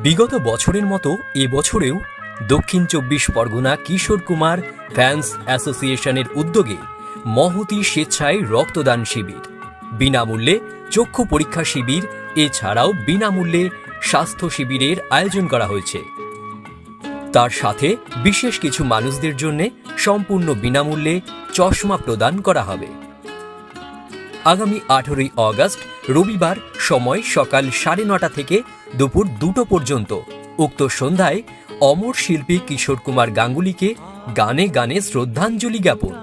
বিগত বছরের মতো এবছরেও দক্ষিণ ২৪ পরগনা কিশোর কুমার ফ্যান্স অ্যাসোসিয়েশনের উদ্যোগে মহতী স্বেচ্ছায় রক্তদান শিবির, বিনামূল্যে চক্ষু পরীক্ষা শিবির, এছাড়াও বিনামূল্যে স্বাস্থ্য শিবিরের আয়োজন করা হয়েছে। তার সাথে বিশেষ কিছু মানুষদের জন্য সম্পূর্ণ বিনামূল্যে চশমা প্রদান করা হবে। আগামী ১৮ই অগস্ট রবিবার, সময় সকাল ৯:৩০ থেকে দুপুর ২টো পর্যন্ত। উক্ত সন্ধ্যায় অমর শিল্পী কিশোর কুমার গাঙ্গুলিকে গানে গানে শ্রদ্ধাঞ্জলি জ্ঞাপন।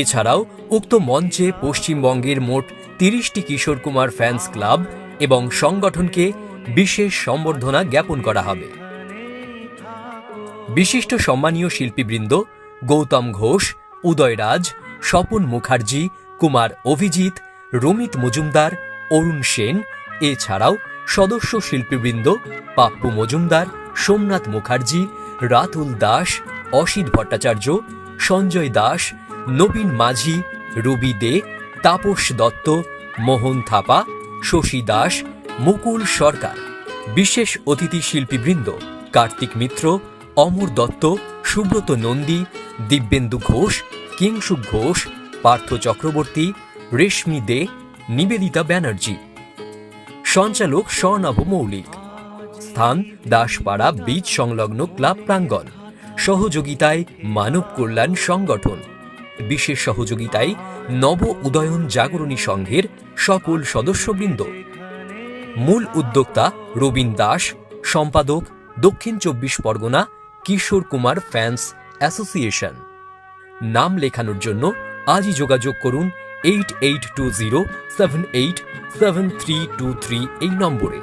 এছাড়াও উক্ত মঞ্চে পশ্চিমবঙ্গের মোট ৩০টি কিশোর কুমার ফ্যান্স ক্লাব এবং সংগঠনকে বিশেষ সম্বর্ধনা জ্ঞাপন করা হবে। বিশিষ্ট সম্মানীয় শিল্পীবৃন্দ গৌতম ঘোষ, উদয় রাজ, স্বপন মুখার্জি, কুমার অভিজিৎ, রমিত মজুমদার, অরুণ সেন, এছাড়াও সদস্য শিল্পীবৃন্দ পাপ্পু মজুমদার, সোমনাথ মুখার্জি, রাতুল দাস, অসিত ভট্টাচার্য, সঞ্জয় দাস, নবীন মাঝি, রবি দে, তাপস দত্ত, মোহন থাপা, শশী দাস, মুকুল সরকার। বিশেষ অতিথি শিল্পীবৃন্দ কার্তিক মিত্র, অমর দত্ত, সুব্রত নন্দী, দিব্যেন্দু ঘোষ, কিংশুক ঘোষ, পার্থ চক্রবর্তী, রেশমি দে, নিবেদিতা ব্যানার্জি। সঞ্চালক স্বর্ণাভ মৌলিক। স্থান দাসপাড়া বীজ সংলগ্ন ক্লাব প্রাঙ্গণ। সহযোগিতায় মানব কল্যাণ সংগঠন। বিশেষ সহযোগিতায় নব উদয়ন জাগরণী সংঘের সকল সদস্যবৃন্দ। মূল উদ্যোক্তা রবীন দাস, সম্পাদক দক্ষিণ ২৪ পরগনা কিশোর কুমার ফ্যান্স অ্যাসোসিয়েশন। নাম লেখানোর জন্য আজই যোগাযোগ করুন 8820787323 এই নম্বরে।